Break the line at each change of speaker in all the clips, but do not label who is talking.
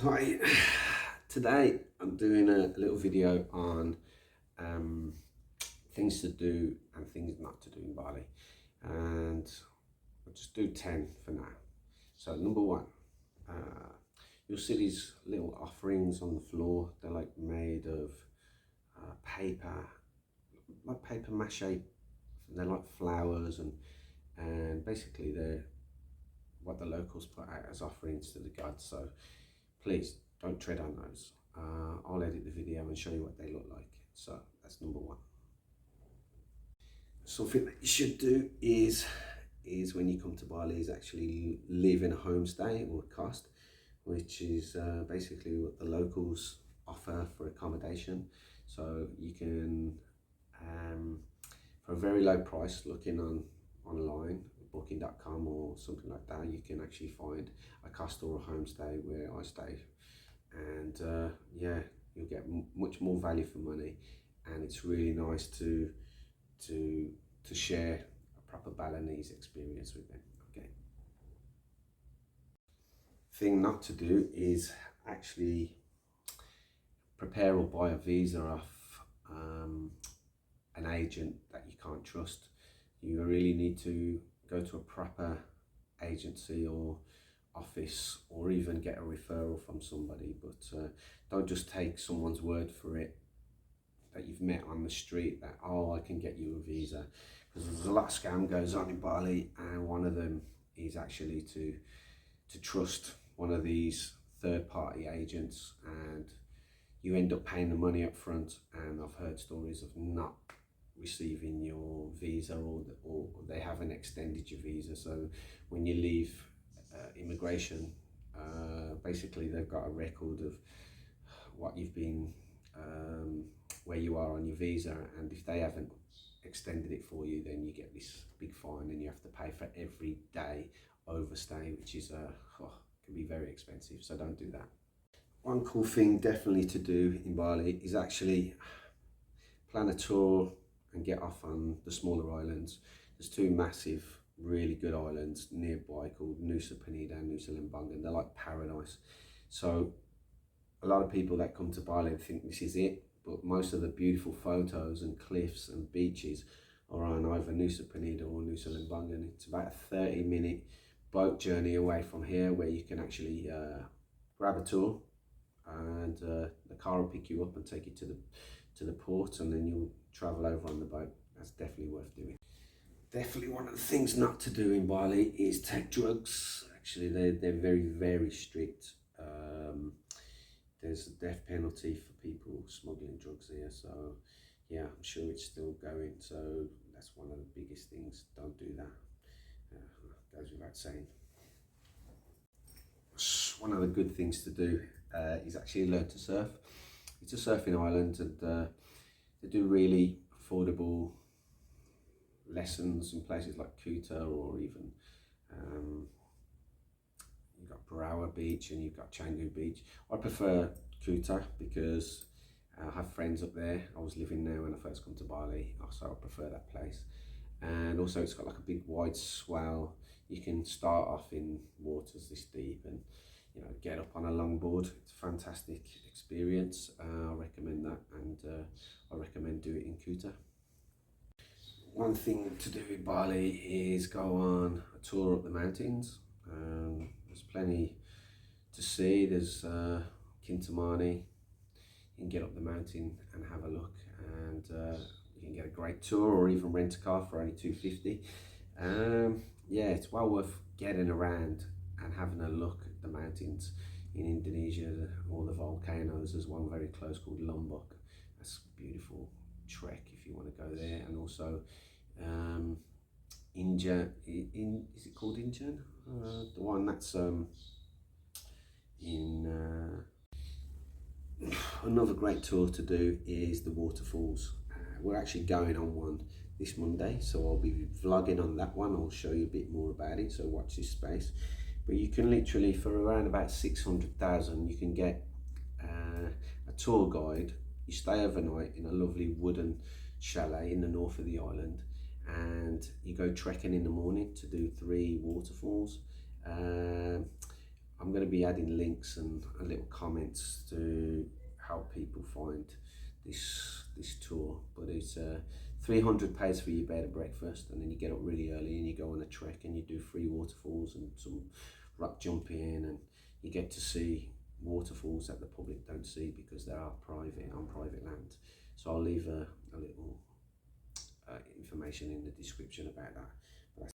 Hi, today I'm doing a little video on um, things to do and things not to do in Bali, and I'll just do 10 for now. So number one, uh, you'll see these little offerings on the floor. They're like made of paper, like paper mache. They're like flowers and basically they're what the locals put out as offerings to the gods. So please don't tread on those. I'll edit the video and show you what they look like. So that's number one. Something that you should do is when you come to Bali is actually live in a homestay or a cost, which is basically what the locals offer for accommodation. So you can for a very low price, looking online, booking.com or something like that, you can actually find a cost or a homestay where I stay, and yeah, you'll get much more value for money, and it's really nice to to share a proper Balinese experience with them. Okay. Thing not to do is actually prepare or buy a visa off an agent that you can't trust. You really need to go to a proper agency or office, or even get a referral from somebody, but don't just take someone's word for it that you've met on the street that, oh, I can get you a visa, because there's a lot of scam goes on in Bali, and one of them is actually to trust one of these third-party agents, and you end up paying the money up front, and I've heard stories of not receiving your visa, or they haven't extended your visa. So when you leave immigration, basically they've got a record of what you've been, where you are on your visa, and if they haven't extended it for you, then you get this big fine and you have to pay for every day overstay, which is can be very expensive, so don't do that. One cool thing definitely to do in Bali is actually plan a tour and get off on the smaller islands. There's two massive, really good islands nearby called Nusa Penida and Nusa Lembongan. They're like paradise. So a lot of people that come to Bali think this is it, but most of the beautiful photos and cliffs and beaches are on either Nusa Penida or Nusa Lembongan. It's about a 30-minute boat journey away from here, where you can actually grab a tour, and the car will pick you up and take you to the port, and then you'll travel over on the boat. That's definitely worth doing. Definitely one of the things not to do in Bali is take drugs. Actually, they're very strict. There's a death penalty for people smuggling drugs here, so yeah, I'm sure it's still going. So that's one of the biggest things. Don't do that. Goes without saying. One of the good things to do is actually learn to surf. It's a surfing island, and they do really affordable lessons in places like Kuta, or even you've got Barawa Beach and you've got Canggu Beach. I prefer Kuta because I have friends up there. I was living there when I first come to Bali, so I prefer that place. And also it's got like a big wide swell. You can start off in waters this deep and get up on a longboard. It's a fantastic experience. I recommend that, and I recommend doing it in Kuta. One thing to do in Bali is go on a tour up the mountains. There's plenty to see. There's Kintamani. You can get up the mountain and have a look, and you can get a great tour, or even rent a car for only $250. Yeah, it's well worth getting around and having a look at the mountains in Indonesia, all the volcanoes. There's one very close called Lombok. That's a beautiful trek if you want to go there. And also is it called Injan? The one that's in another great tour to do is the waterfalls. We're actually going on one this Monday, so I'll be vlogging on that one. I'll show you a bit more about it, so watch this space. But you can literally, for around about 600,000, you can get a tour guide. You stay overnight in a lovely wooden chalet in the north of the island, and you go trekking in the morning to do 3 waterfalls. I'm going to be adding links and little comments to help people find this tour. But it's £300 for your bed and breakfast, and then you get up really early and you go on a trek and you do 3 waterfalls and some rock jumping, and you get to see waterfalls that the public don't see because they are private on private land. So I'll leave a little information in the description about that. But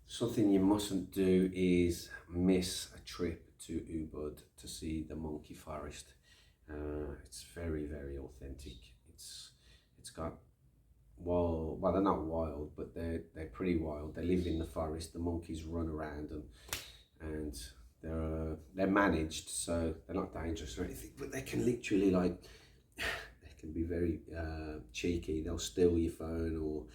something you mustn't do is miss a trip to Ubud to see the monkey forest. It's very, very authentic. It's got well, they're not wild, but they're pretty wild. They live in the forest. The monkeys run around, and they're managed, so they're not dangerous or anything. But they can literally, like, they can be very cheeky. They'll steal your phone or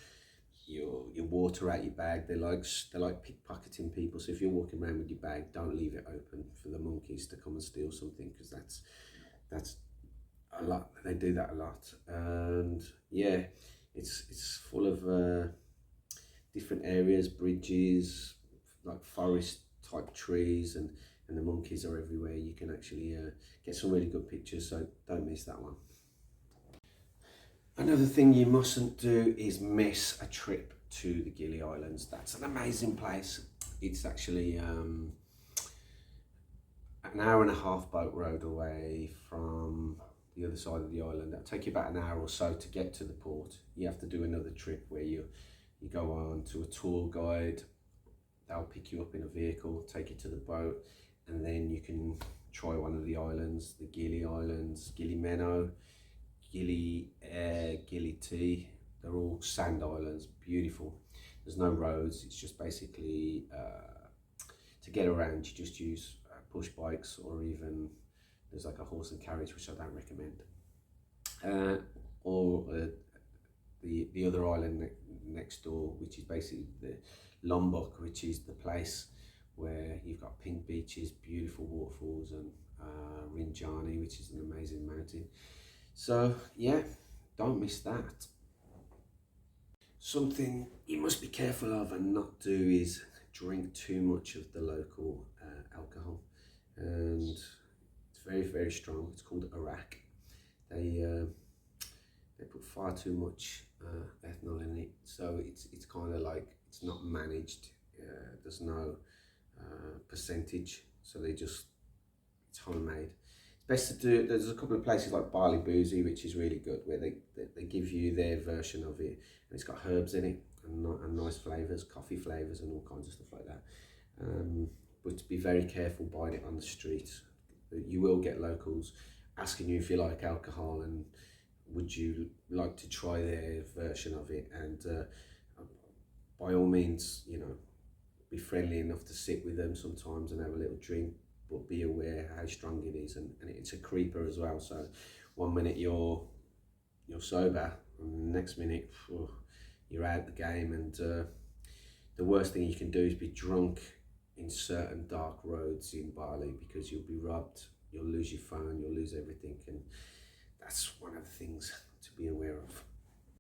your water out your bag. They like pickpocketing people. So if you're walking around with your bag, don't leave it open for the monkeys to come and steal something, because that's a lot. They do that a lot. And yeah, it's full of different areas, bridges, like forest type trees, and the monkeys are everywhere. You can actually get some really good pictures, so don't miss that one. Another thing you mustn't do is miss a trip to the Gili Islands. That's an amazing place. It's actually an hour and a half boat ride away from the other side of the island. It'll take you about an hour or so to get to the port. You have to do another trip where you go on to a tour guide. They'll pick you up in a vehicle, take you to the boat, and then you can try one of the islands, the Gili Islands, Gili Meno, Gili Air, Gili T. They're all sand islands, beautiful. There's no roads. It's just basically to get around, you just use push bikes, or even there's like a horse and carriage, which I don't recommend. Or the other island next door, which is basically the Lombok, which is the place where you've got pink beaches, beautiful waterfalls, and Rinjani, which is an amazing mountain. So yeah, don't miss that. Something you must be careful of and not do is drink too much of the local alcohol, and it's very, very strong. It's called Arak. They put far too much ethanol in it, so it's kind of like, it's not managed. There's no percentage, so it's homemade. It's best to do. There's a couple of places like Bali which is really good, where they give you their version of it, and it's got herbs in it and nice flavours, coffee flavours, and all kinds of stuff like that. But to be very careful buying it on the street. You will get locals asking you if you like alcohol and would you like to try their version of it, and by all means, be friendly enough to sit with them sometimes and have a little drink, but be aware how strong it is, and it's a creeper as well. So one minute you're sober, and the next minute you're out the game. And the worst thing you can do is be drunk in certain dark roads in Bali, because you'll be robbed, you'll lose your phone, you'll lose everything, and that's one of the things to be aware of.